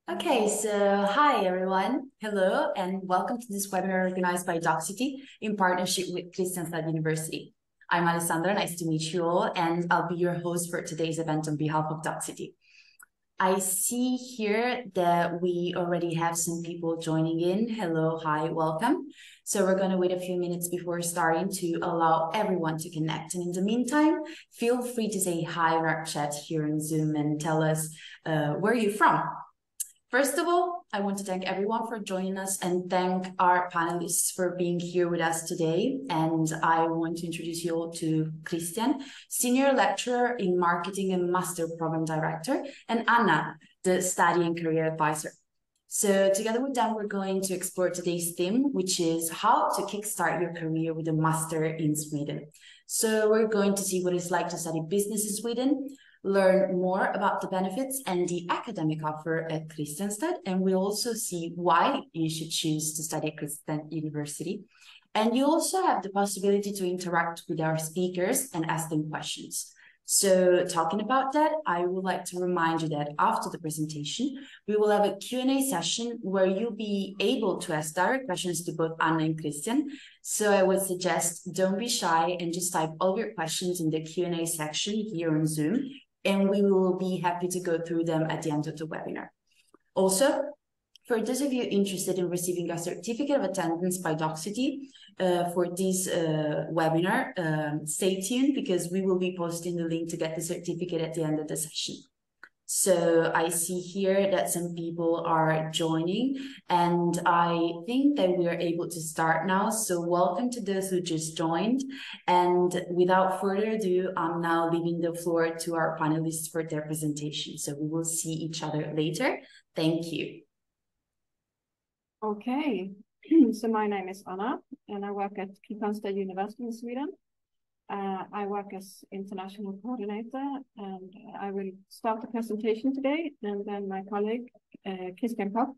Okay, so hi everyone. Hello and welcome to this webinar organized by Docsity in partnership with Kristianstad University. I'm Alessandra, nice to meet you all, and I'll be your host for today's event on behalf of Docsity. I see here that we already have some people joining in. Hello, hi, welcome. So we're going to wait a few minutes before starting to allow everyone to connect. And in the meantime, feel free to say hi in our chat here on Zoom and tell us where you're from. First of all, I want to thank everyone for joining us and thank our panelists for being here with us today. And I want to introduce you all to Christian, Senior Lecturer in Marketing and Master Program Director, and Anna, the Study and Career Advisor. So together with them, we're going to explore today's theme, which is how to kickstart your career with a master in Sweden. So we're going to see what it's like to study business in Sweden, learn more about the benefits and the academic offer at Kristianstad, and we'll also see why you should choose to study at Kristianstad University. And you also have the possibility to interact with our speakers and ask them questions. So talking about that, I would like to remind you that after the presentation, we will have a Q&A session where you'll be able to ask direct questions to both Anna and Christian. So I would suggest don't be shy and just type all your questions in the Q&A section here on Zoom, and we will be happy to go through them at the end of the webinar. Also, for those of you interested in receiving a certificate of attendance by Docsity for this webinar, stay tuned because we will be posting the link to get the certificate at the end of the session. So I see here that some people are joining, and I think that we are able to start now. So welcome to those who just joined. And without further ado, I'm now leaving the floor to our panelists for their presentation. So we will see each other later. Thank you. Okay, so my name is Anna, and I work at Kristianstad University in Sweden. I work as international coordinator, and I will start the presentation today, and then my colleague, Christian Koch,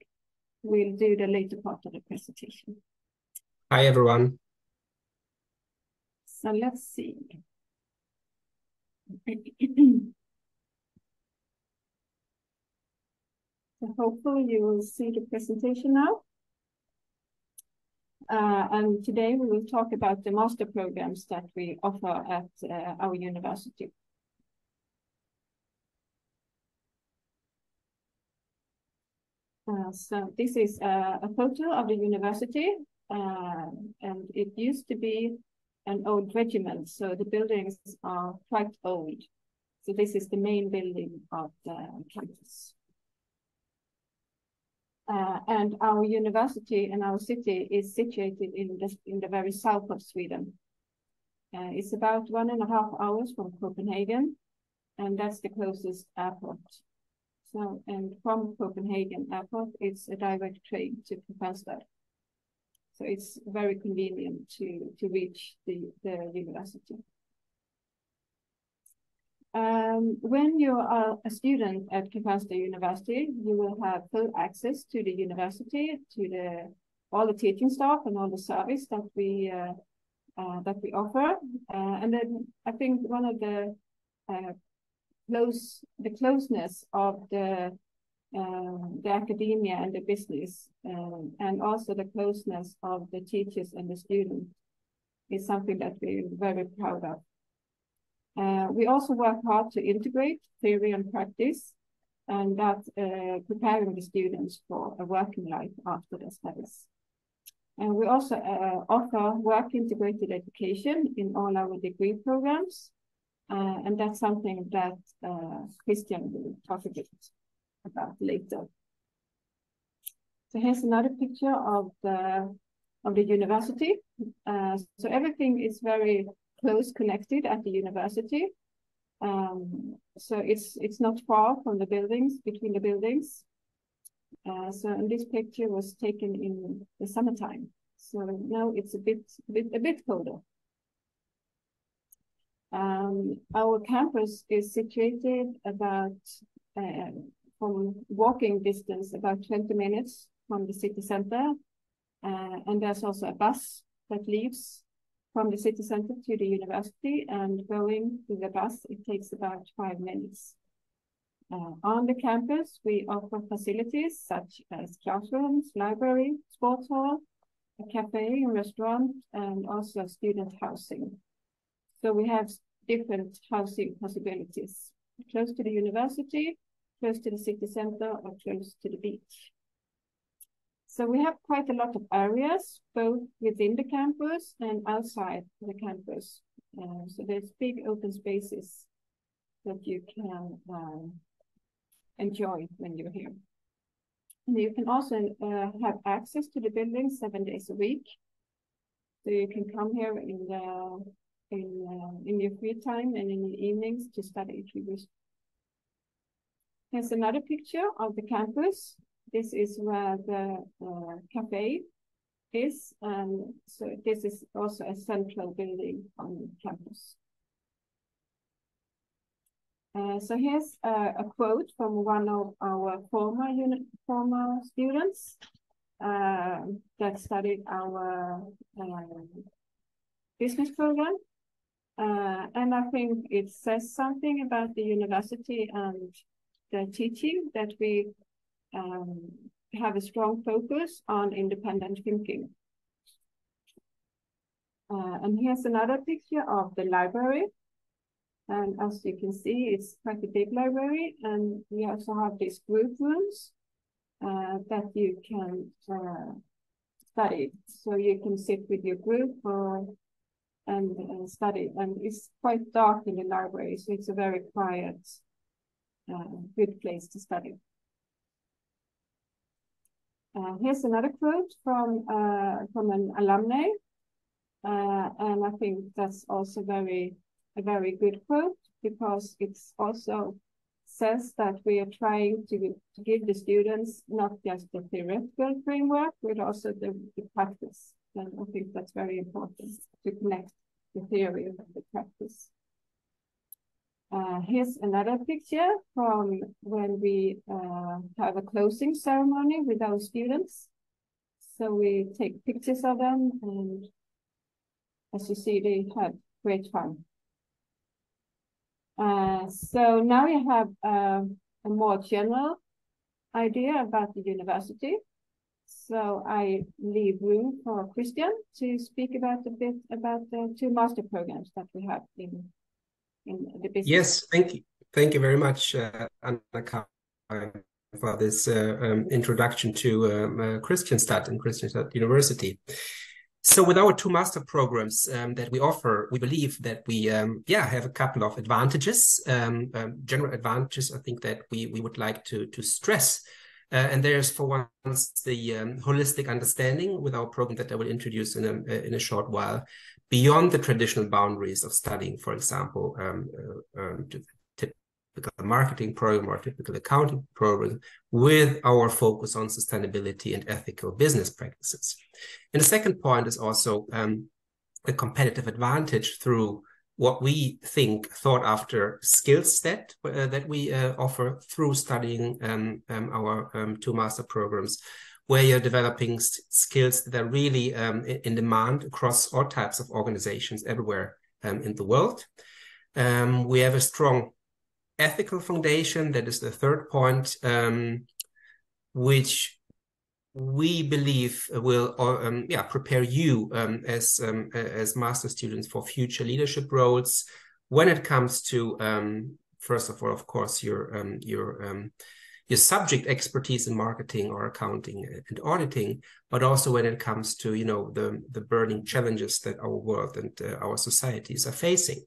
will do the later part of the presentation. Hi, everyone. So let's see. So hopefully you will see the presentation now. And today we will talk about the master programs that we offer at our university. So this is a photo of the university, and it used to be an old regiment, so the buildings are quite old. So this is the main building of the campus. And our university and our city is situated in the very south of Sweden. It's about 1.5 hours from Copenhagen, and that's the closest airport. So, and from Copenhagen airport, it's a direct train to Kristianstad. So it's very convenient to reach the university. When you are a student at Kristianstad University, you will have full access to the university, to all the teaching staff and all the service that we offer. And then I think one of the closeness of the academia and the business, and also the closeness of the teachers and the students is something that we're very proud of. We also work hard to integrate theory and practice, and that preparing the students for a working life after their studies. And we also offer work-integrated education in all our degree programs, and that's something that Christian will talk a bit about later. So here's another picture of the university. So everything is very close connected at the university. So it's not far from the buildings, between the buildings. So and this picture was taken in the summertime. So now it's a bit colder. Our campus is situated about from walking distance, about 20 minutes from the city center. And there's also a bus that leaves from the city center to the university, and going to the bus, it takes about 5 minutes. On the campus, we offer facilities such as classrooms, library, sports hall, a cafe, a restaurant, and also student housing. So we have different housing possibilities, close to the university, close to the city center, or close to the beach. So we have quite a lot of areas, both within the campus and outside the campus. So there's big open spaces that you can enjoy when you're here. And you can also have access to the building 7 days a week. So you can come here in your free time and in the evenings to study if you wish. Here's another picture of the campus. This is where the cafe is, and so this is also a central building on campus. So here's a quote from one of our former students that studied our business program. And I think it says something about the university and the teaching, that we have a strong focus on independent thinking. And here's another picture of the library. And as you can see, it's quite a big library. And we also have these group rooms that you can study. So you can sit with your group and study. And it's quite dark in the library, so it's a very quiet, good place to study. Here's another quote from an alumni, and I think that's also a very good quote, because it also says that we are trying to give the students not just the theoretical framework, but also the practice. And I think that's very important to connect the theory and the practice. Here's another picture from when we have a closing ceremony with our students. So we take pictures of them, and as you see, they had great fun. So now you have a more general idea about the university. So I leave room for Kristian to speak about a bit about the 2 master programs that we have in the business. Yes, thank you very much, Anna, for this introduction to Kristianstad and Kristianstad University. So with our 2 master programs that we offer, we believe that we have a couple of advantages, general advantages, I think, that we would like to stress. And there's, for once, the holistic understanding with our program that I will introduce in a short while, beyond the traditional boundaries of studying, for example, typical marketing program or typical accounting program, with our focus on sustainability and ethical business practices. And the second point is also a competitive advantage through what we think sought after skills that we offer through studying our 2 master programs, where you're developing skills that are really in demand across all types of organizations everywhere in the world. We have a strong ethical foundation, that is the third point, which we believe will prepare you as master students for future leadership roles when it comes to first of all, of course, your subject expertise in marketing or accounting and auditing, but also when it comes to the burning challenges that our world and our societies are facing.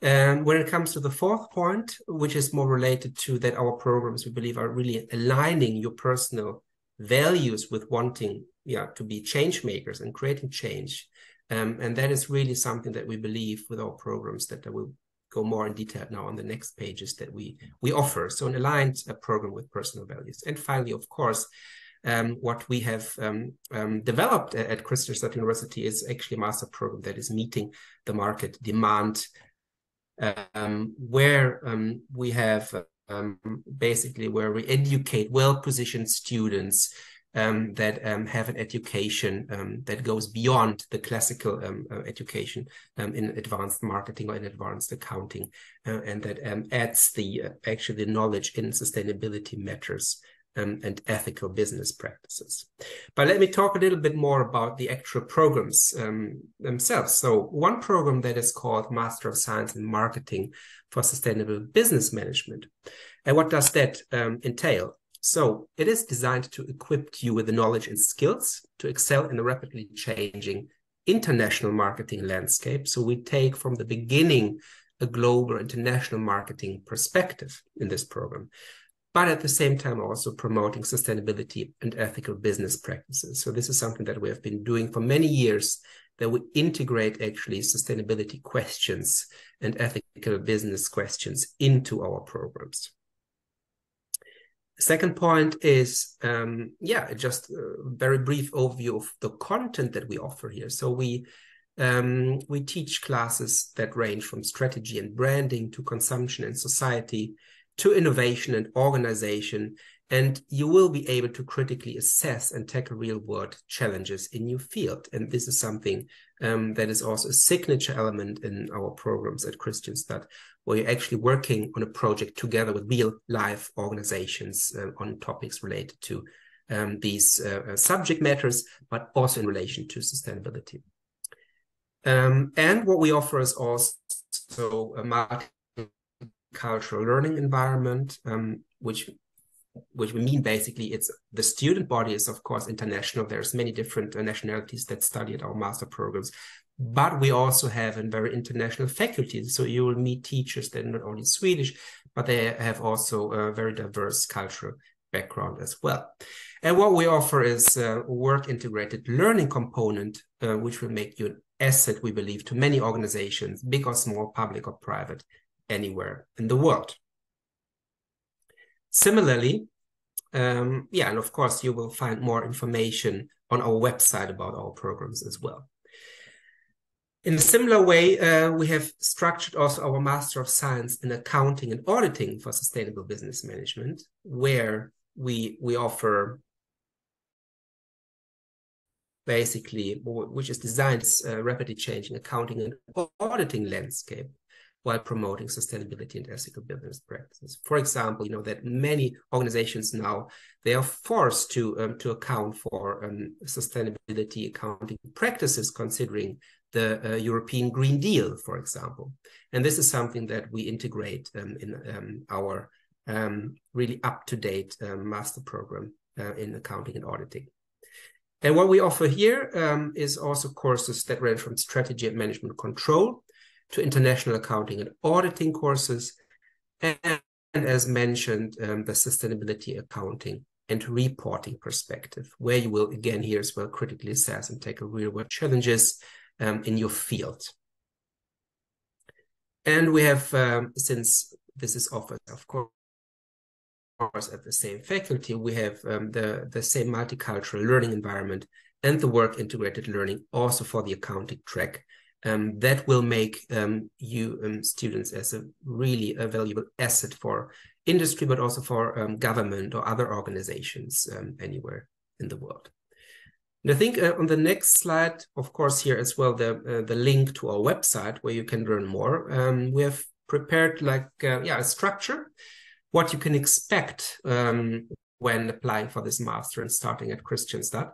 And when it comes to the fourth point, which is more related to that our programs, we believe, are really aligning your personal values with wanting to be change makers and creating change. And that is really something that we believe with our programs, that I will go more in detail now on the next pages, that we offer. So an aligned program with personal values. And finally, of course, what we have developed at Kristianstad University is actually a master program that is meeting the market demand, where we have basically where we educate well-positioned students that have an education that goes beyond the classical education in advanced marketing or in advanced accounting, and that adds actually the knowledge in sustainability matters and ethical business practices. But let me talk a little bit more about the actual programs themselves. So one program that is called Master of Science in Marketing for Sustainable Business Management. And what does that entail? So it is designed to equip you with the knowledge and skills to excel in a rapidly changing international marketing landscape. So we take from the beginning a global international marketing perspective in this program, but at the same time also promoting sustainability and ethical business practices. So this is something that we have been doing for many years, that we integrate actually sustainability questions and ethical business questions into our programs. Second point is, just a very brief overview of the content that we offer here. So we teach classes that range from strategy and branding to consumption and society to innovation and organization, and you will be able to critically assess and tackle real-world challenges in your field. And this is something that is also a signature element in our programs at Kristianstad, where you're actually working on a project together with real life organizations on topics related to these subject matters, but also in relation to sustainability. And what we offer is also a multicultural learning environment, which we mean basically it's the student body is of course international. There's many different nationalities that study at our master programs, but we also have a very international faculty. So you will meet teachers that are not only Swedish, but they have also a very diverse cultural background as well. And what we offer is a work integrated learning component, which will make you an asset, we believe, to many organizations, big or small, public or private, anywhere in the world. Similarly, and of course, you will find more information on our website about our programs as well. In a similar way, we have structured also our Master of Science in Accounting and Auditing for Sustainable Business Management, where we offer basically, which is designed as a rapidly changing accounting and auditing landscape, while promoting sustainability and ethical business practices. For example, that many organizations now, they are forced to account for sustainability accounting practices, considering the European Green Deal, for example. And this is something that we integrate in our really up-to-date master program in accounting and auditing. And what we offer here is also courses that range from strategy and management control to international accounting and auditing courses, and as mentioned, the sustainability accounting and reporting perspective, where you will again here as well critically assess and tackle real-world challenges in your field. And we have, since this is offered, of course, at the same faculty, we have the same multicultural learning environment and the work integrated learning also for the accounting track. That will make you students as a really valuable asset for industry, but also for government or other organizations anywhere in the world. And I think on the next slide, of course, here as well, the link to our website where you can learn more. We have prepared a structure, what you can expect when applying for this master and starting at Kristianstad.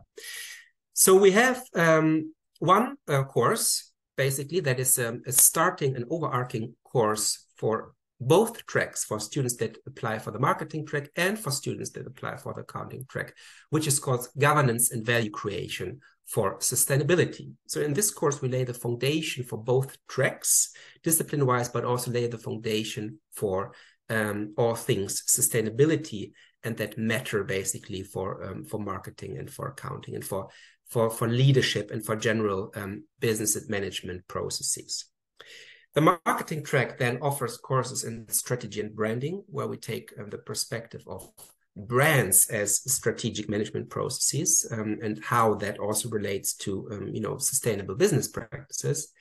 So we have one course, basically, that is a starting and overarching course for both tracks, for students that apply for the marketing track and for students that apply for the accounting track, which is called Governance and Value Creation for Sustainability. So in this course, we lay the foundation for both tracks, discipline-wise, but also lay the foundation for all things sustainability and that matter basically for marketing and for accounting and for leadership and for general business and management processes. The marketing track then offers courses in strategy and branding, where we take the perspective of brands as strategic management processes and how that also relates to sustainable business practices.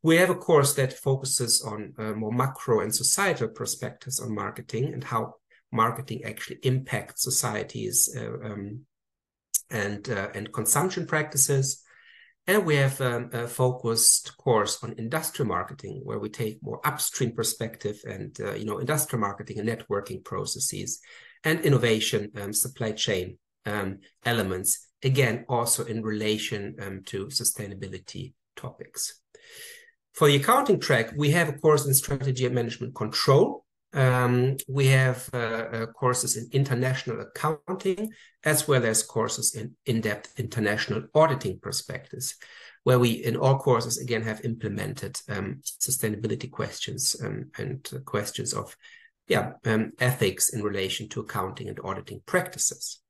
We have a course that focuses on more macro and societal perspectives on marketing and how marketing actually impacts societies and consumption practices. And we have a focused course on industrial marketing, where we take more upstream perspective and industrial marketing and networking processes and innovation, supply chain elements, again, also in relation to sustainability topics. For the accounting track, we have a course in strategy and management control. We have courses in international accounting, as well as courses in in-depth international auditing perspectives, where we, in all courses, again, have implemented sustainability questions and questions of ethics in relation to accounting and auditing practices.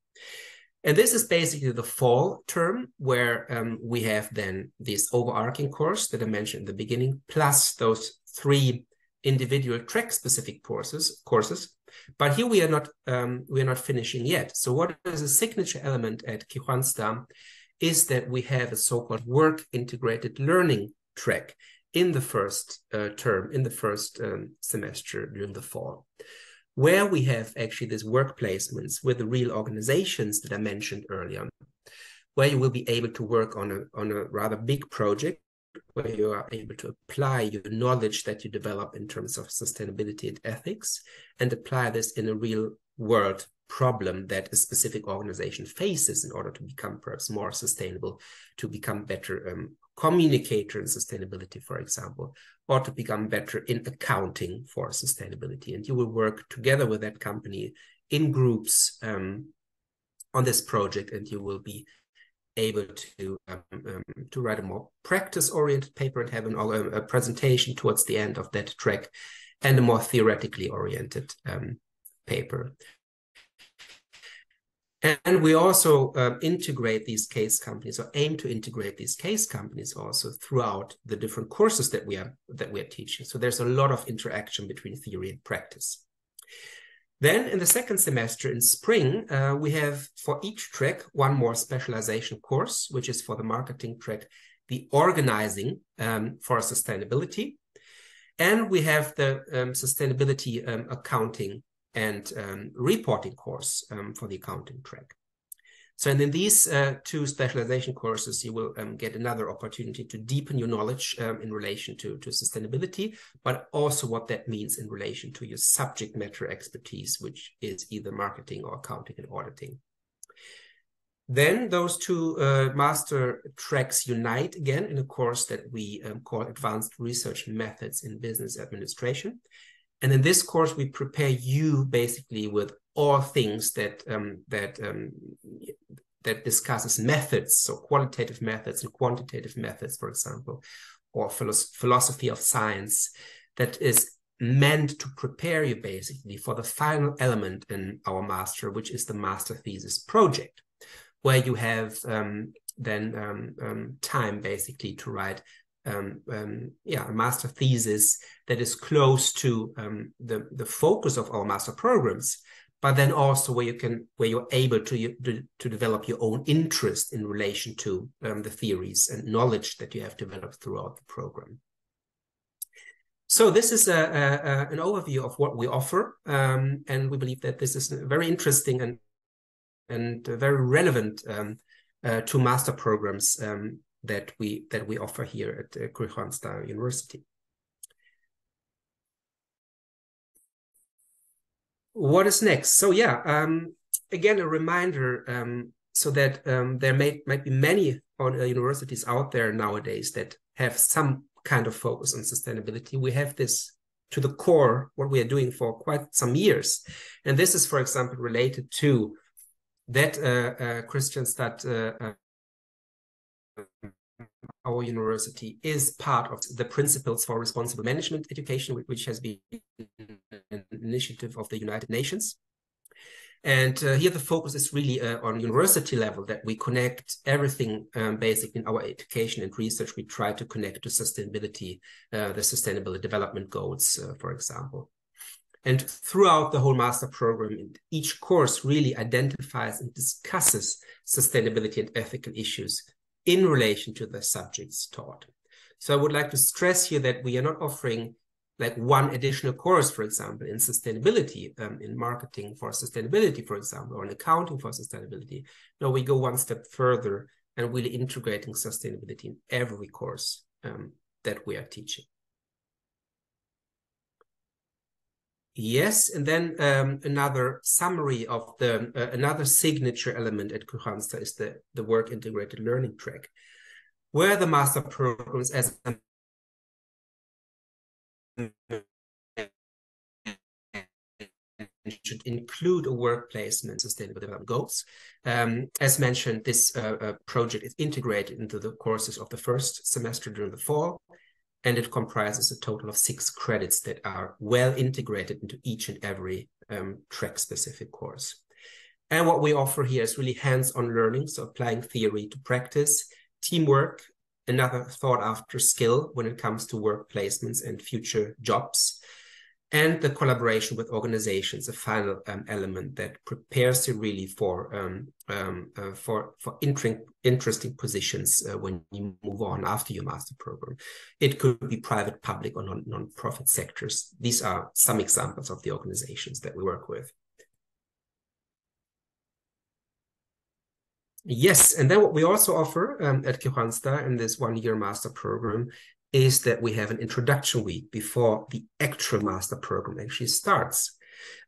And this is basically the fall term, where we have then this overarching course that I mentioned in the beginning, plus those 3 individual track-specific courses. But here we are not finishing yet. So what is a signature element at Kristianstad is that we have a so-called work integrated learning track in the first term, in the first semester during the fall, where we have actually these work placements with the real organizations that I mentioned earlier, where you will be able to work on a rather big project, where you are able to apply your knowledge that you develop in terms of sustainability and ethics, and apply this in a real world problem that a specific organization faces in order to become perhaps more sustainable, to become better communicator in sustainability, for example, or to become better in accounting for sustainability. And you will work together with that company in groups on this project, and you will be able to write a more practice-oriented paper and have a presentation towards the end of that track, and a more theoretically oriented paper. And we also integrate these case companies, or aim to integrate these case companies also throughout the different courses that we are teaching. So there's a lot of interaction between theory and practice. Then in the second semester in spring, we have for each track 1 more specialization course, which is for the marketing track, the organizing for sustainability. And we have the sustainability accounting and reporting course for the accounting track. So, and in these 2 specialization courses, you will get another opportunity to deepen your knowledge in relation to sustainability, but also what that means in relation to your subject matter expertise, which is either marketing or accounting and auditing. Then those 2 master tracks unite again in a course that we call Advanced Research Methods in Business Administration. And in this course, we prepare you basically with all things that discusses methods, so qualitative methods and quantitative methods, for example, or philosophy of science, that is meant to prepare you basically for the final element in our master, which is the master thesis project, where you have time basically to write a master thesis that is close to the focus of our master programs, but then also where you're able to develop your own interest in relation to the theories and knowledge that you have developed throughout the program. So this is an overview of what we offer, and we believe that this is very interesting and very relevant to master programs that we offer here at Kristianstad University. What is next? So again, a reminder so that there might be many universities out there nowadays that have some kind of focus on sustainability. We have this to the core, what we are doing for quite some years. And this is, for example, related to that Kristianstad our university is part of the Principles for Responsible Management Education, which has been an initiative of the United Nations. And here the focus is really on university level, that we connect everything basically in our education and research. We try to connect to sustainability, the Sustainable Development Goals, for example. And throughout the whole master program, each course really identifies and discusses sustainability and ethical issues in relation to the subjects taught. So I would like to stress here that we are not offering like one additional course, for example, in sustainability, in marketing for sustainability, for example, or in accounting for sustainability. No, we go one step further and really integrating sustainability in every course that we are teaching. Yes, and then another summary of the another signature element at Kristianstad is the work integrated learning track, where the master programs as should include a work placement sustainable development goals. As mentioned, this project is integrated into the courses of the first semester during the fall, and it comprises a total of 6 credits that are well integrated into each and every track-specific course. And what we offer here is really hands-on learning, so applying theory to practice, teamwork, another thought-after skill when it comes to work placements and future jobs, and the collaboration with organizations, a final element that prepares you really for interesting positions when you move on after your master program. It could be private, public, or non-profit sectors. These are some examples of the organizations that we work with. Yes, and then what we also offer at Kristianstad in this one-year master program is that we have an introduction week before the actual master program actually starts.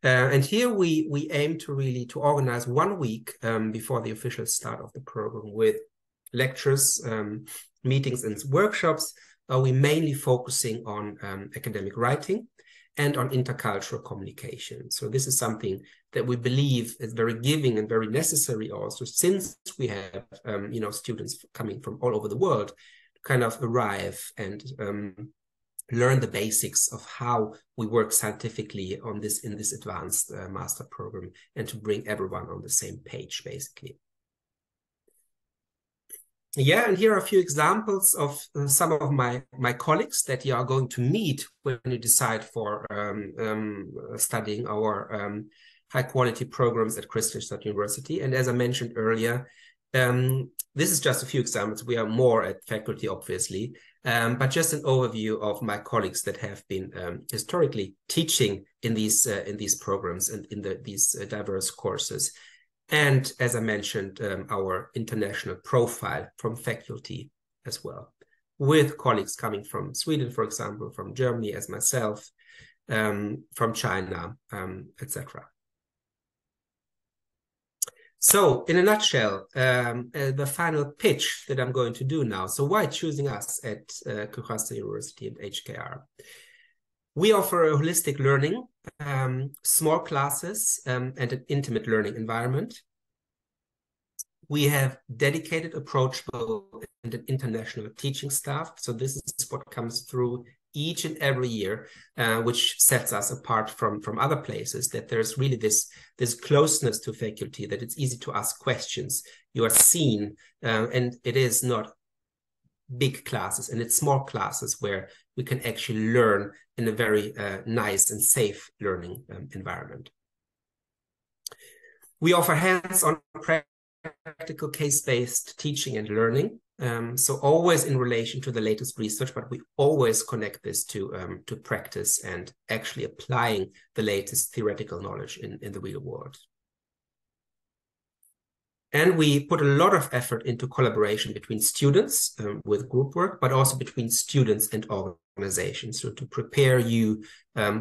And here we aim to really to organize 1 week before the official start of the program with lectures, meetings and workshops. We mainly focusing on academic writing and on intercultural communication. So this is something that we believe is very giving and very necessary also, since we have students coming from all over the world to kind of arrive and learn the basics of how we work scientifically on this in this advanced master program, and to bring everyone on the same page, basically. Yeah, and here are a few examples of some of my colleagues that you are going to meet when you decide for studying our high quality programs at Kristianstad University. And as I mentioned earlier, this is just a few examples. We are more at faculty, obviously, but just an overview of my colleagues that have been historically teaching in these programs and in these diverse courses. And as I mentioned, our international profile from faculty as well, with colleagues coming from Sweden, for example, from Germany as myself, from China, etc. So in a nutshell, the final pitch that I'm going to do now. So why choosing us at Kristianstad University and HKR? We offer a holistic learning, small classes, and an intimate learning environment. We have dedicated, approachable, and an international teaching staff. So this is what comes through each and every year, which sets us apart from other places, that there's really this closeness to faculty, that it's easy to ask questions. You are seen, and it is not big classes, and it's small classes where we can actually learn in a very nice and safe learning environment. We offer hands-on practical case-based teaching and learning. So always in relation to the latest research, but we always connect this to practice and actually applying the latest theoretical knowledge in the real world. And we put a lot of effort into collaboration between students with group work, but also between students and organizations, so to prepare you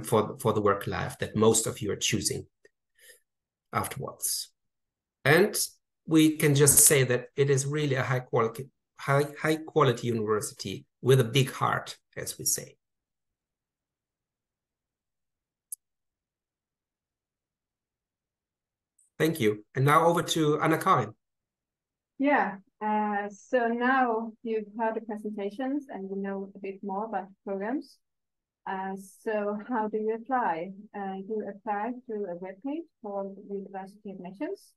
for the work life that most of you are choosing afterwards. And we can just say that it is really a high quality university with a big heart, as we say. Thank you. And now over to Anna-Karin. Yeah, so now you've heard the presentations and you know a bit more about the programs. So how do you apply? You apply through a webpage called University Admissions.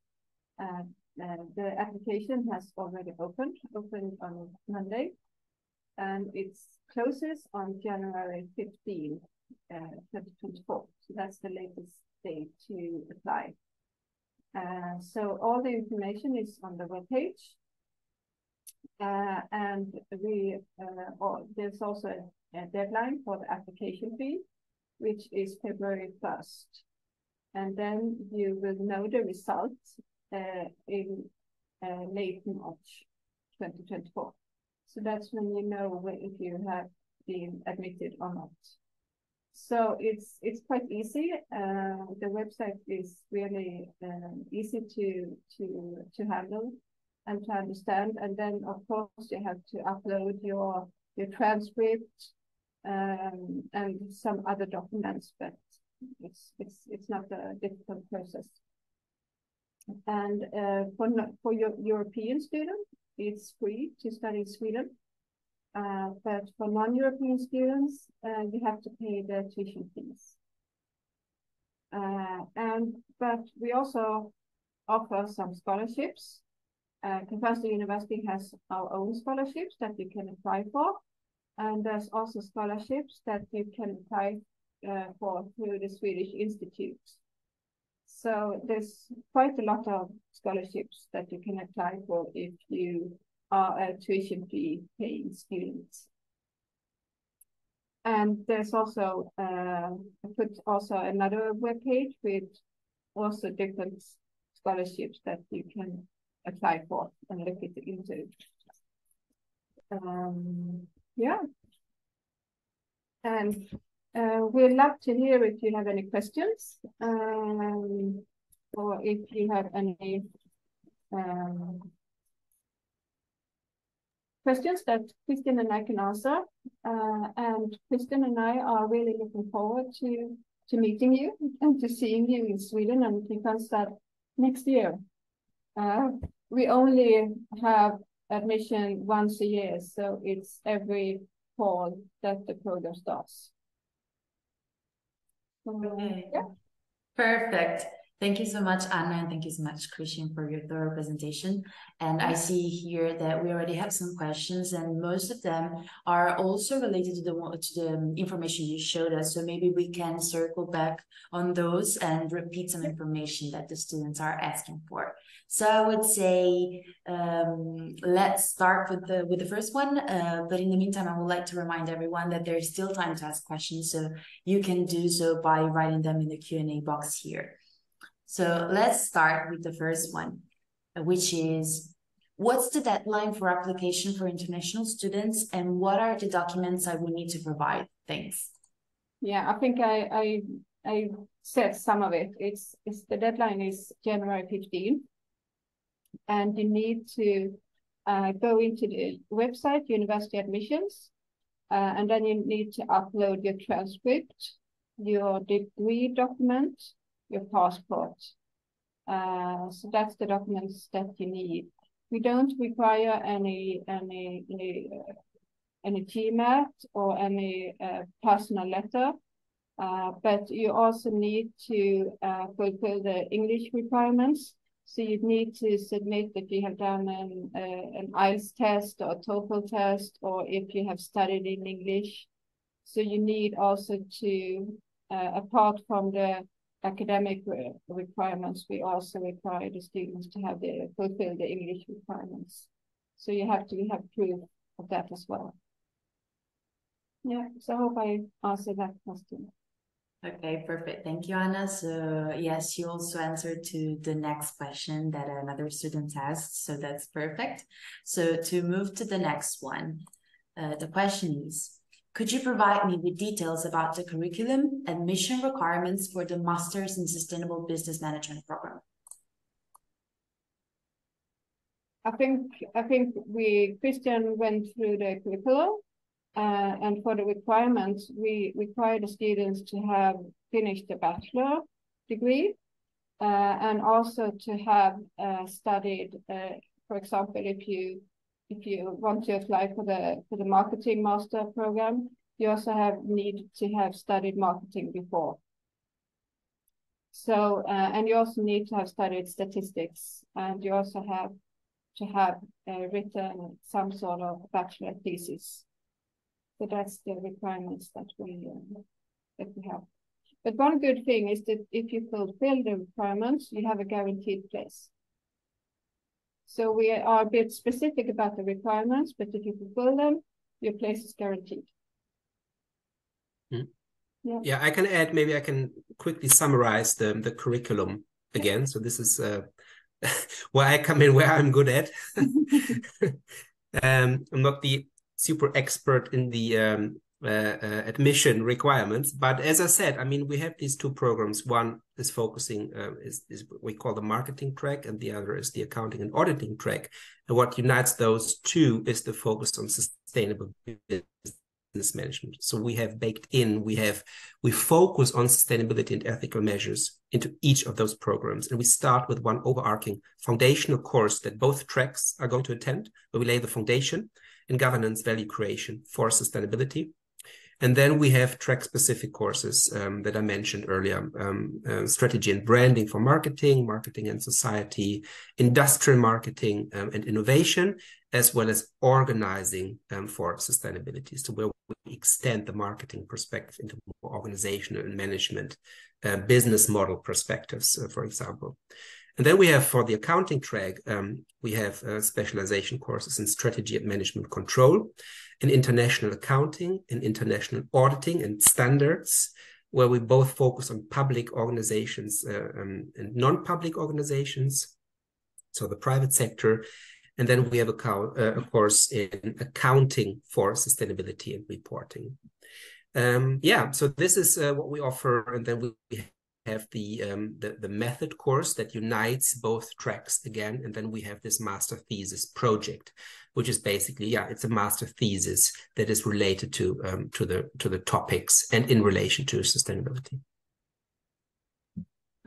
The application has already opened on Monday, and it closes on January 15, 2024. So that's the latest date to apply. So all the information is on the webpage, and there's also deadline for the application fee, which is February 1st. And then you will know the results in late March 2024. So that's when you know if you have been admitted or not. So it's quite easy. The website is really easy to handle and to understand. And then of course you have to upload your transcript and some other documents, but it's not a difficult process. And for your European student, it's free to study in Sweden. But for non-European students, you have to pay the tuition fees. But we also offer some scholarships. Kristianstad University has our own scholarships that you can apply for. And there's also scholarships that you can apply for through the Swedish Institute. So there's quite a lot of scholarships that you can apply for if you are a tuition fee paying student. And there's also I put also another webpage with also different scholarships that you can apply for and look into. Yeah. And we'd love to hear if you have any questions, or if you have any questions that Kristin and I can answer. And Kristin and I are really looking forward to meeting you and to seeing you in Sweden and Kristianstad next year. We only have admission once a year, so it's every fall that the program starts. Okay. Yeah. Perfect. Thank you so much, Anna, and thank you so much, Christian, for your thorough presentation. And I see here that we already have some questions, and most of them are also related to the information you showed us. So maybe we can circle back on those and repeat some information that the students are asking for. So I would say let's start with the first one. But in the meantime, I would like to remind everyone that there's still time to ask questions, so you can do so by writing them in the Q&A box here. So let's start with the first one, which is, what's the deadline for application for international students, and what are the documents I will need to provide? Thanks. Yeah, I think I said some of it. It's the deadline is January 15, and you need to go into the website University Admissions, and then you need to upload your transcript, your degree document, your passport. So that's the documents that you need. We don't require any GMAT or any personal letter, but you also need to fulfill the English requirements. So you need to submit if you have done an IELTS test or a TOEFL test, or if you have studied in English. So you need also to, apart from the academic requirements, we also require the students to have fulfill the English requirements. So you have to have proof of that as well. Yeah, so I hope I answered that question. Okay, perfect. Thank you, Anna. So yes, you also answered to the next question that another student asked, so that's perfect. So to move to the next one, the question is, could you provide me with details about the curriculum, admission requirements for the Masters in Sustainable Business Management program? I think Christian went through the curriculum, and for the requirements, we require the students to have finished a bachelor degree, and also to have studied, for example, if you want to apply for the marketing master program, you also need to have studied marketing before. So, and you also need to have studied statistics, and you also have to have written some sort of bachelor thesis. So that's the requirements that we have. But one good thing is that if you fulfill the requirements, you have a guaranteed place. So we are a bit specific about the requirements, but if you fulfill them, your place is guaranteed. Yeah, I can add, maybe I can quickly summarize the curriculum again. So this is where I come in, where I'm good at. I'm not the super expert in the admission requirements, but as I said, I mean, we have these two programs. One is focusing, is what we call the marketing track, and the other is the accounting and auditing track. And what unites those two is the focus on sustainable business management. So we have baked in, we focus on sustainability and ethical measures into each of those programs. And we start with one overarching foundational course that both tracks are going to attend, where we lay the foundation in governance, value creation for sustainability. And then we have track-specific courses that I mentioned earlier, strategy and branding for marketing, marketing and society, industrial marketing and innovation, as well as organizing for sustainability. So where we extend the marketing perspective into more organizational and management business model perspectives, for example. And then we have, for the accounting track, we have specialization courses in strategy and management control, in international accounting, in international auditing and standards, where we both focus on public organizations and non-public organizations, so the private sector. And then we have a course in accounting for sustainability and reporting. So this is what we offer. And then we have the method course that unites both tracks again, and then we have this master thesis project, which is basically, it's a master thesis that is related to the topics and in relation to sustainability.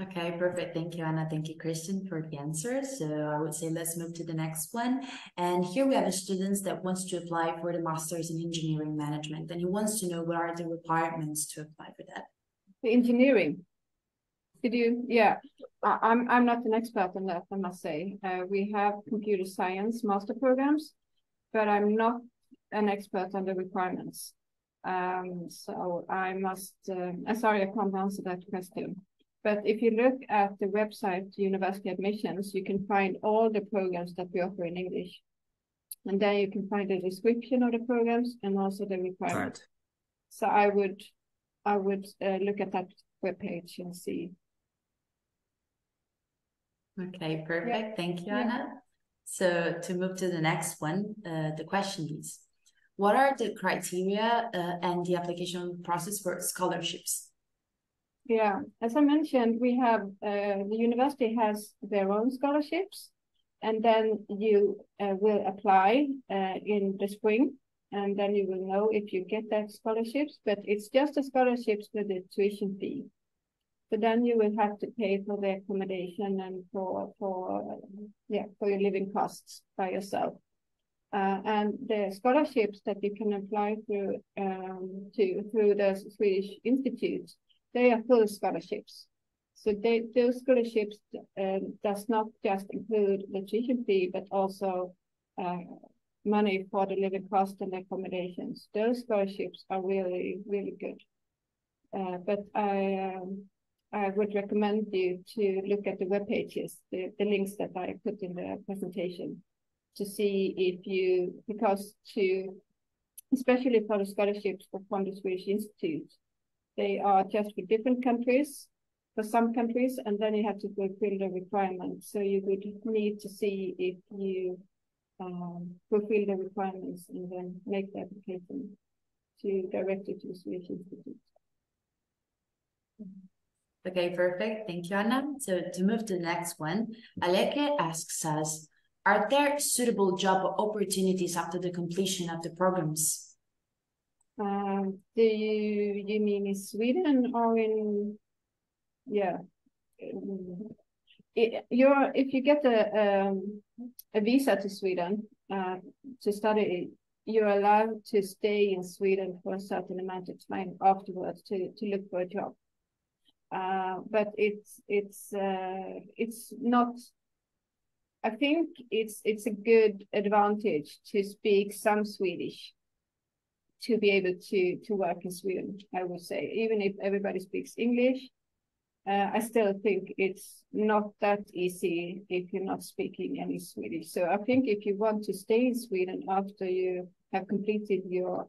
Okay, perfect. Thank you, Anna. Thank you, Christian, for the answers. So I would say let's move to the next one. And here we have a student that wants to apply for the Masters in Engineering Management, and he wants to know what are the requirements to apply for that. The engineering. Did you? Yeah, I'm not an expert on that, I must say. We have computer science master programs, but I'm not an expert on the requirements. So I must, I'm sorry, I can't answer that question. But if you look at the website, University Admissions, you can find all the programs that we offer in English. And then you can find the description of the programs and also the requirements. Right. So I would look at that webpage and see. Okay, perfect. Yeah. Thank you, Anna. So to move to the next one, the question is, what are the criteria and the application process for scholarships? Yeah, as I mentioned, we have, the university has their own scholarships, and then you will apply in the spring, and then you will know if you get that scholarships, but it's just a scholarships with the tuition fee. So then you will have to pay for the accommodation and for your living costs by yourself. And the scholarships that you can apply through the Swedish Institute, they are full scholarships. So those scholarships does not just include the tuition fee, but also money for the living cost and accommodations. Those scholarships are really, really good. But I would recommend you to look at the web pages, the links that I put in the presentation, to see if you, especially for the scholarships from the Swedish Institute, they are just for different countries, for some countries, and then you have to fulfill the requirements. So you would need to see if you fulfill the requirements and then make the application directly to the Swedish Institute. Okay, perfect. Thank you, Anna. So to move to the next one, Aleke asks us, are there suitable job opportunities after the completion of the programs? Do you mean in Sweden or in, if you get a visa to Sweden to study, you're allowed to stay in Sweden for a certain amount of time afterwards to look for a job. But it's not. I think it's a good advantage to speak some Swedish to be able to work in Sweden, I would say. Even if everybody speaks English, I still think it's not that easy if you're not speaking any Swedish. So I think if you want to stay in Sweden after you have completed your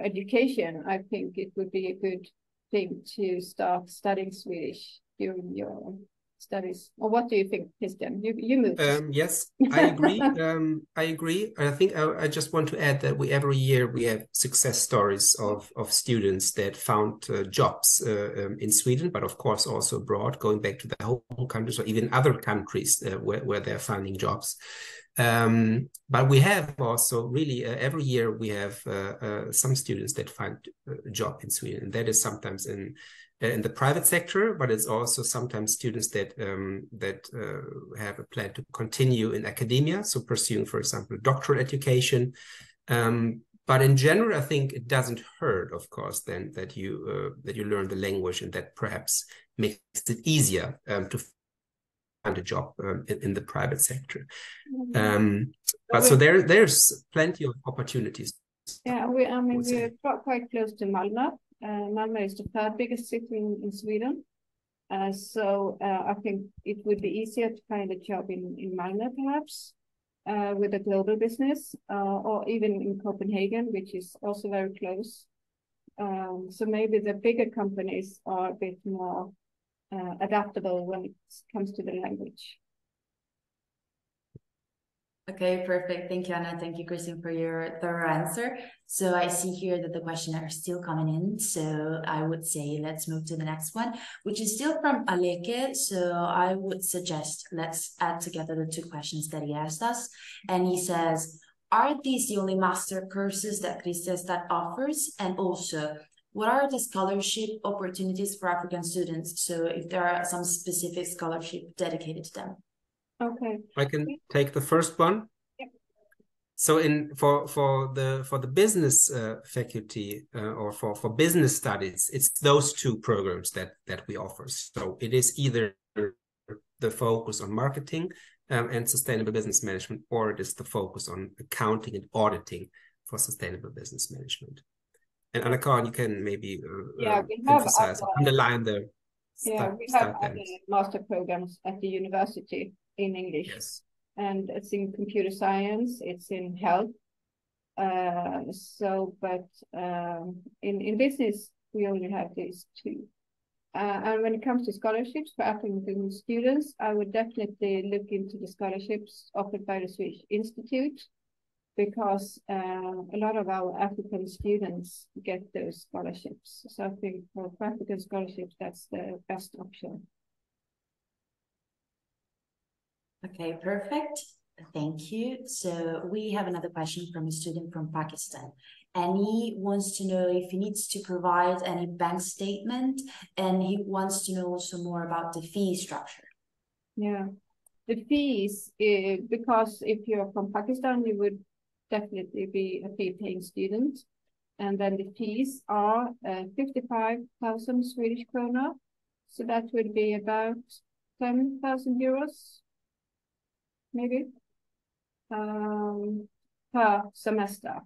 education, I think it would be a good thing to start studying Swedish during your studies? Or what do you think, Christian? You moved. Yes, I agree. I agree. I think I just want to add that every year we have success stories of students that found jobs in Sweden, but of course also abroad, going back to their home countries or even other countries where they're finding jobs. But we have also really every year we have some students that find a job in Sweden, and that is sometimes in the private sector, but it's also sometimes students that have a plan to continue in academia, so pursuing, for example, doctoral education. But in general, I think it doesn't hurt, of course, then that you learn the language, and that perhaps makes it easier to find a job in the private sector. But so there's plenty of opportunities. Yeah, we're quite close to Malmö. Malmö is the third biggest city in Sweden. So I think it would be easier to find a job in Malmö, perhaps, with a global business, or even in Copenhagen, which is also very close. So maybe the bigger companies are a bit more adaptable when it comes to the language. Okay, perfect. Thank you, Anna. Thank you, Christian, for your thorough answer. So I see here that the questions are still coming in. So I would say let's move to the next one, which is still from Aleke. So I would suggest let's add together the two questions that he asked us. And he says, are these the only master courses that Kristianstad offers? And also, what are the scholarship opportunities for African students? So if there are some specific scholarship dedicated to them. Okay, I can take the first one. Yep. So for the business faculty or for business studies, it's those two programs that we offer. So it is either the focus on marketing and sustainable business management, or it is the focus on accounting and auditing for sustainable business management. And Anna-Karin, you can maybe emphasize, underline the we have other master programs at the university in English. Yes. And it's in computer science, it's in health. In business, we only have these two. And when it comes to scholarships for African students, I would definitely look into the scholarships offered by the Swedish Institute, because a lot of our African students get those scholarships. So I think for African scholarships, that's the best option. Okay, perfect. Thank you. So we have another question from a student from Pakistan, and he wants to know if he needs to provide any bank statement, and he wants to know also more about the fee structure. Yeah, the fees, because if you're from Pakistan, you would definitely be a fee-paying student. And then the fees are 55,000 Swedish krona. So that would be about 10,000 euros. Maybe, per semester.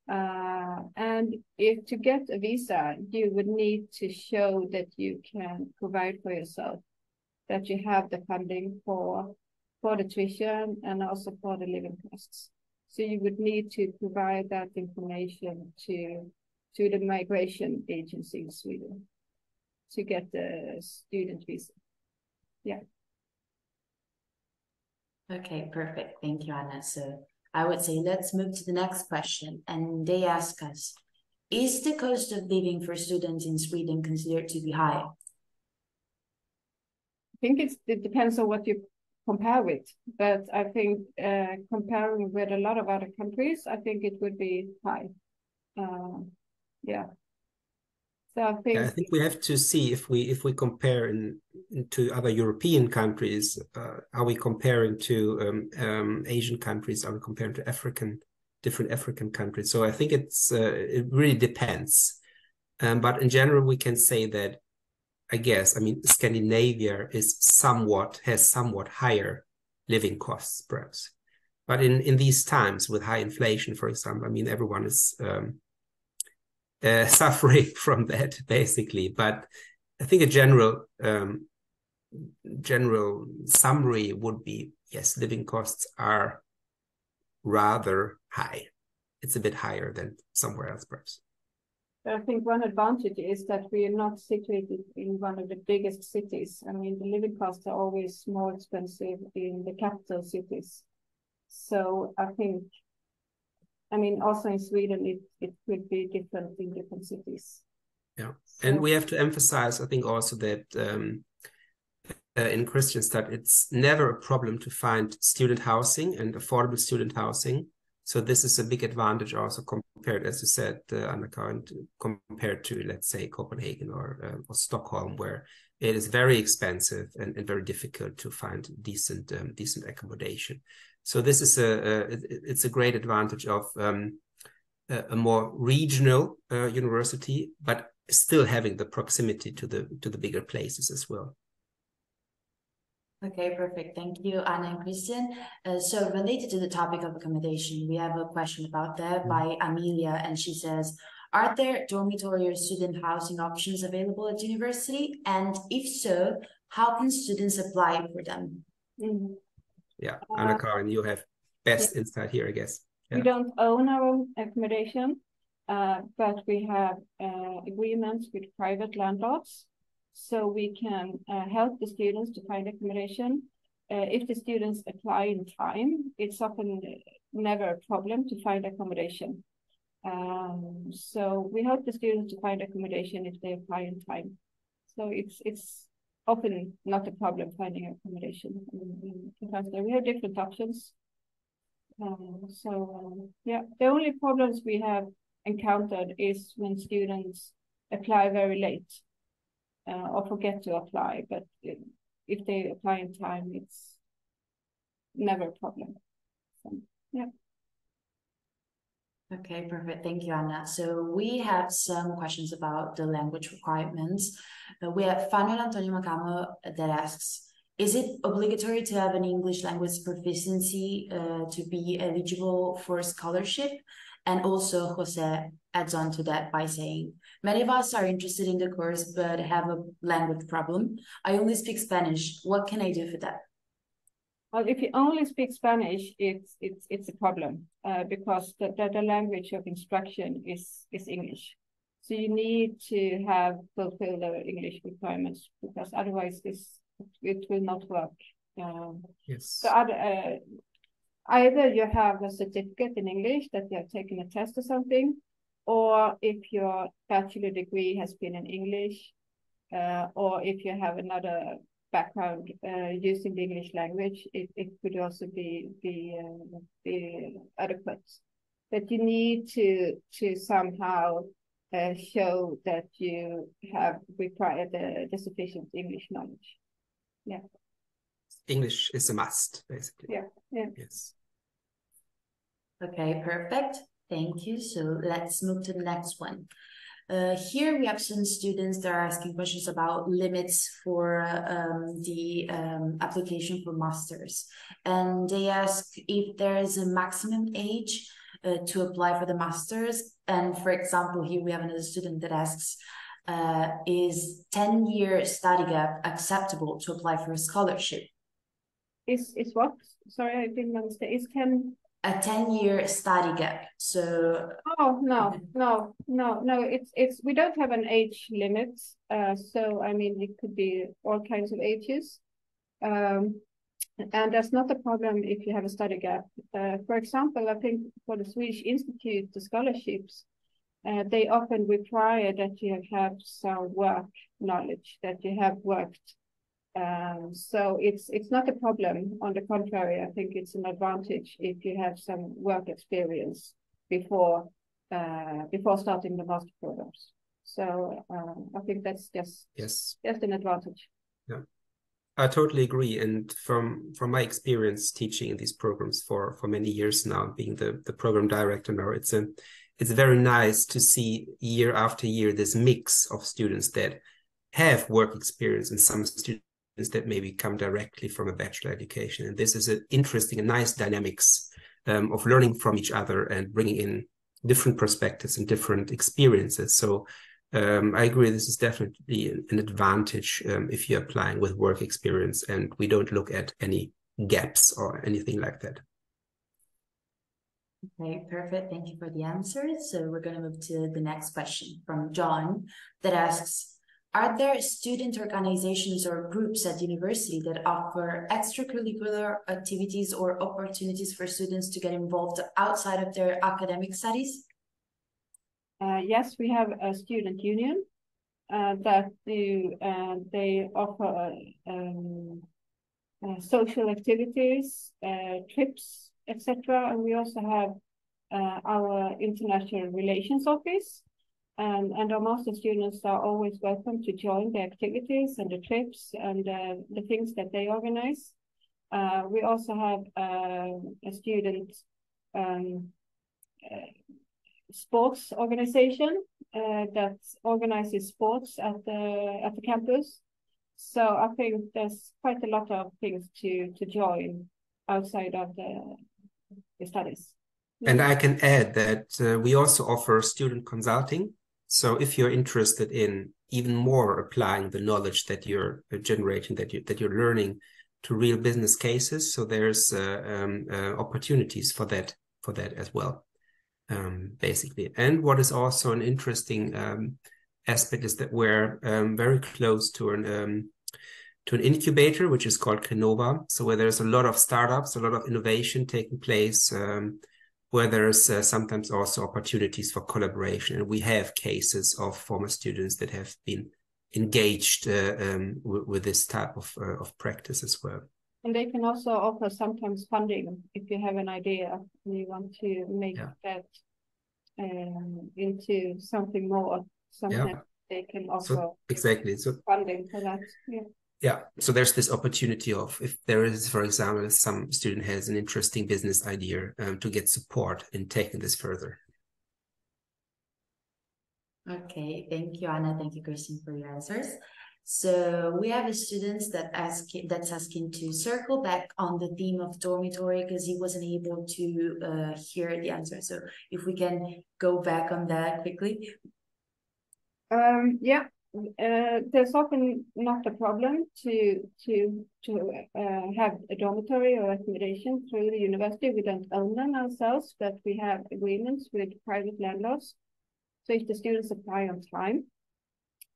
And if to get a visa, you would need to show that you can provide for yourself, that you have the funding for the tuition and also for the living costs. So you would need to provide that information to the migration agency in Sweden to get the student visa. Yeah. Okay, perfect. Thank you, Anna. So I would say let's move to the next question. And they ask us, is the cost of living for students in Sweden considered to be high? I think it depends on what you compare with. But I think comparing with a lot of other countries, I think it would be high. Yeah. So I think we have to see if we compare to other European countries. Are we comparing to Asian countries? Are we comparing to different African countries? So I think it really depends. But in general, we can say that, I guess, Scandinavia has somewhat higher living costs, perhaps. But in these times with high inflation, for example, everyone is suffering from that, basically. But I think a general summary would be, yes, living costs are rather high. It's a bit higher than somewhere else, perhaps. I think one advantage is that we are not situated in one of the biggest cities. I mean, the living costs are always more expensive in the capital cities. So I think, I mean, also in Sweden, it could be different in different cities. Yeah, so, and we have to emphasize, I think, also that in Kristianstad, it's never a problem to find student housing and affordable student housing. So this is a big advantage also compared, as you said, Annika, compared to, let's say, Copenhagen or Stockholm, where it is very expensive and very difficult to find decent accommodation. So this is it's a great advantage of a more regional university, but still having the proximity to the bigger places as well. Okay, perfect. Thank you, Anna and Christian. So related to the topic of accommodation, we have a question about that by Amelia, and she says, are there dormitory or student housing options available at university? And if so, how can students apply for them? Mm-hmm. Yeah, Anna-Karin, you have best insight here, I guess. Yeah. We don't own our own accommodation, but we have agreements with private landlords. So we can help the students to find accommodation. If the students apply in time, it's often never a problem to find accommodation. So we help the students to find accommodation if they apply in time. So it's often not a problem finding accommodation in Kristianstad. We have different options. Yeah, the only problems we have encountered is when students apply very late. Or forget to apply, but if they apply in time, it's never a problem. So, yeah. Okay, perfect. Thank you, Anna. So we have some questions about the language requirements. We have Fanuel Antonio Macamo that asks, is it obligatory to have an English language proficiency to be eligible for a scholarship? And also Jose adds on to that by saying, many of us are interested in the course, but have a language problem. I only speak Spanish. What can I do for that? Well, if you only speak Spanish, it's a problem because the language of instruction is English. So you need to have fulfill the English requirements because otherwise it will not work. Yes. So either you have a certificate in English that you have taken a test or something, or if your bachelor degree has been in English, or if you have another background using the English language, it could also be adequate. But you need to somehow show that you have required the sufficient English knowledge. Yeah. English is a must, basically. Yeah. Yeah. Yes. Okay, perfect. Thank you. So let's move to the next one. Here we have some students that are asking questions about limits for the application for masters. And they ask if there is a maximum age to apply for the masters. And for example, here we have another student that asks, is 10-year study gap acceptable to apply for a scholarship? Is what? Sorry, I didn't understand. Is 10... A 10-year study gap. So no. It's we don't have an age limit. So I mean it could be all kinds of ages. And that's not a problem if you have a study gap. For example, I think for the Swedish Institute, the scholarships, they often require that you have some work knowledge, that you have worked. So it's not a problem. On the contrary, I think it's an advantage if you have some work experience before starting the master programs. So I think that's just an advantage. Yeah, I totally agree. And from my experience teaching in these programs for many years now, being the program director now, it's very nice to see year after year this mix of students that have work experience and some students that maybe come directly from a bachelor education. And this is an interesting and nice dynamics of learning from each other and bringing in different perspectives and different experiences. So I agree, this is definitely an advantage if you're applying with work experience and we don't look at any gaps or anything like that. Okay, perfect. Thank you for the answer. So we're going to move to the next question from John that asks, are there student organizations or groups at university that offer extracurricular activities or opportunities for students to get involved outside of their academic studies? Yes, we have a student union that they offer social activities, trips, etc. And we also have our international relations office. And our master students are always welcome to join the activities and the trips and the things that they organize. We also have a student sports organization that organizes sports at the campus. So I think there's quite a lot of things to join outside of the studies. And I can add that we also offer student consulting. So if you're interested in even more applying the knowledge that you're generating, that you're learning to real business cases, so there's opportunities for that as well, basically. And what is also an interesting aspect is that we're very close to an incubator, which is called Canova. So where there's a lot of startups, a lot of innovation taking place, where there's sometimes also opportunities for collaboration. And we have cases of former students that have been engaged with this type of practice as well. And they can also offer sometimes funding if you have an idea and you want to make that into something more. Sometimes they can offer funding for that. Yeah, so there's this opportunity of, if there is, for example, some student has an interesting business idea, to get support in taking this further. Okay, thank you, Anna. Thank you, Christian, for your answers. So we have a student that's asking to circle back on the theme of dormitory because he wasn't able to hear the answer. So if we can go back on that quickly. There's often not a problem to have a dormitory or accommodation through the university. We don't own them ourselves, but we have agreements with private landlords. So if the students apply on time,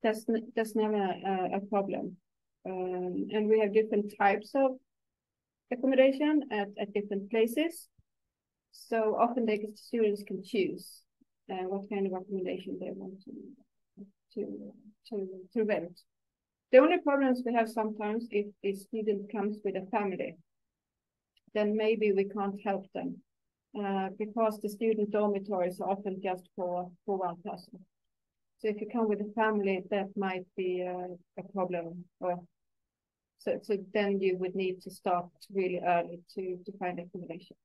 that's never a problem. And we have different types of accommodation at different places. So often the students can choose what kind of accommodation they want to rent. The only problems we have sometimes if the student comes with a family, then maybe we can't help them because the student dormitories are often just for one person. So if you come with a family, that might be a problem. So then you would need to start really early to find accommodation.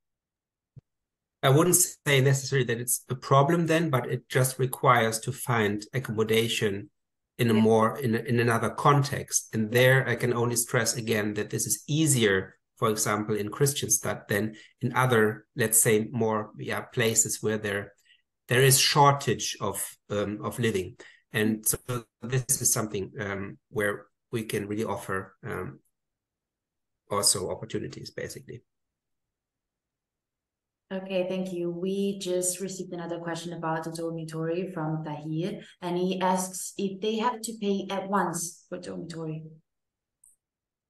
I wouldn't say necessarily that it's a problem then, but it just requires to find accommodation in a more in another context. And there I can only stress again that this is easier, for example, in Kristianstad than in other, let's say, more places where there is shortage of living. And so this is something where we can really offer also opportunities, basically. Okay, thank you. We just received another question about the dormitory from Tahir, and he asks if they have to pay at once for dormitory.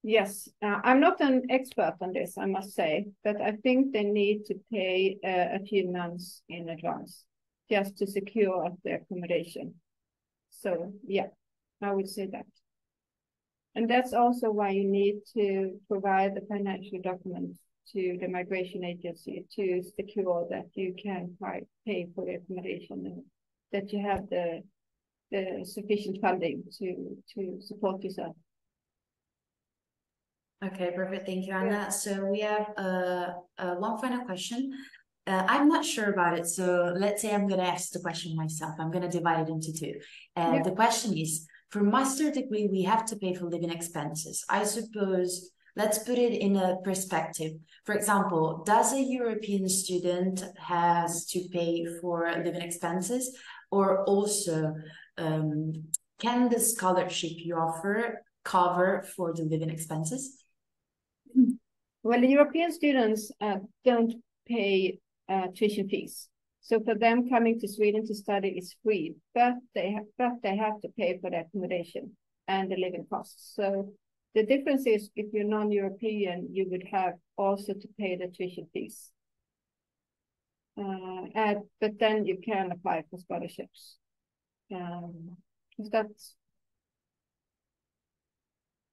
Yes, I'm not an expert on this, I must say, but I think they need to pay a few months in advance just to secure the accommodation. So yeah, I would say that. And that's also why you need to provide the financial documents to the migration agency to secure that you can pay for the accommodation and that you have the sufficient funding to support yourself. Okay, perfect. Thank you, Anna. Yeah. So we have one final question. I'm not sure about it. So let's say I'm going to ask the question myself. I'm going to divide it into two. The question is, for master degree, we have to pay for living expenses. I suppose, let's put it in a perspective. For example, does a European student has to pay for living expenses, or also can the scholarship you offer cover for the living expenses? Well, the European students don't pay tuition fees. So for them, coming to Sweden to study is free, but they have to pay for the accommodation and the living costs. So the difference is, if you're non-European, you would have also to pay the tuition fees. But then you can apply for scholarships. Is that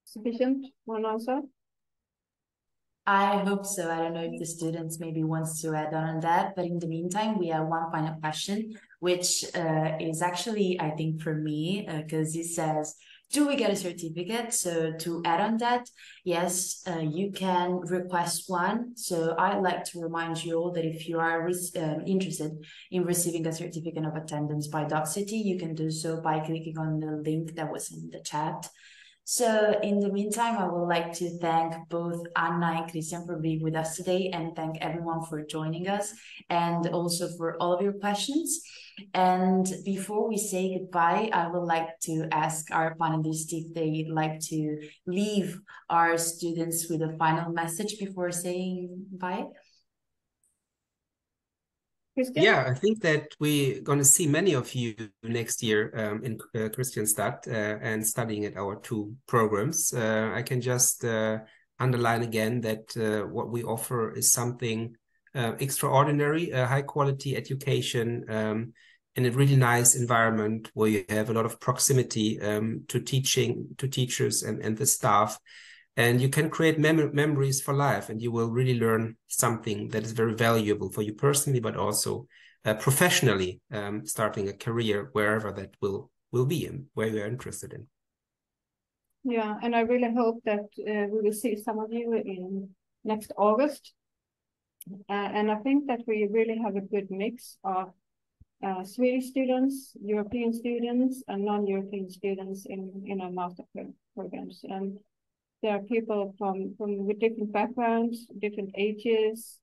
sufficient one answer? I hope so. I don't know if the students maybe wants to add on that, but in the meantime, we have one final question, which is actually, I think, for me, because it says, do we get a certificate? So to add on that, yes, you can request one. So I'd like to remind you all that if you are interested in receiving a certificate of attendance by Docsity, you can do so by clicking on the link that was in the chat. So in the meantime, I would like to thank both Anna and Christian for being with us today, and thank everyone for joining us, and also for all of your questions. And before we say goodbye, I would like to ask our panelists if they'd like to leave our students with a final message before saying bye. Christian? Yeah, I think that we're going to see many of you next year in Kristianstad and studying at our 2 programs. I can just underline again that what we offer is something extraordinary, high quality education in a really nice environment where you have a lot of proximity to teachers and the staff. And you can create memories for life, and you will really learn something that is very valuable for you personally, but also professionally, starting a career wherever that will be in, where you are interested in. Yeah, and I really hope that we will see some of you in next August. And I think that we really have a good mix of Swedish students, European students, and non-European students in our master programs. And there are people with different backgrounds, different ages,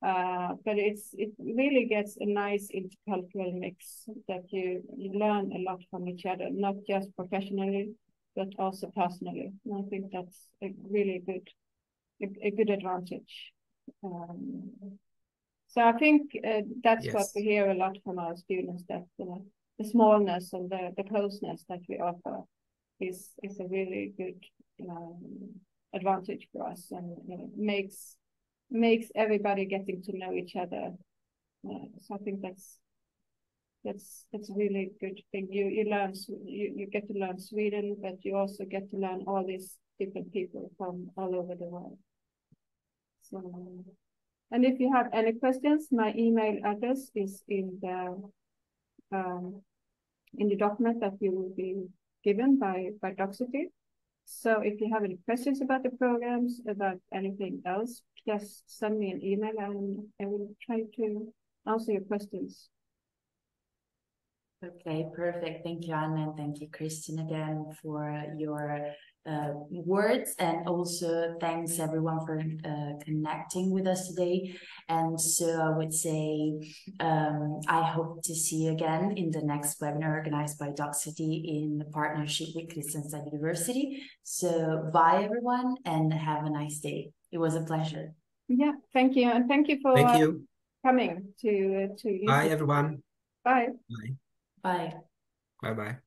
but it really gets a nice intercultural mix that you learn a lot from each other, not just professionally, but also personally. And I think that's a really good advantage. So I think that's Yes. what we hear a lot from our students, that the smallness and the closeness that we offer is a really good advantage for us, and makes everybody getting to know each other. So I think that's a really good thing. You get to learn Sweden, but you also get to learn all these different people from all over the world. So, and if you have any questions, my email address is in the document that you will be given by Docsity. So if you have any questions about the programs, about anything else, just send me an email and I will try to answer your questions. Okay, perfect. Thank you, Anna, and thank you, Christian, again for your words, and also thanks everyone for connecting with us today. And so I would say I hope to see you again in the next webinar organized by Docsity in partnership with Kristianstad University. So bye everyone, and have a nice day. It was a pleasure. Yeah, thank you, and thank you for coming to Bye everyone. Bye. Bye. Bye. Bye bye.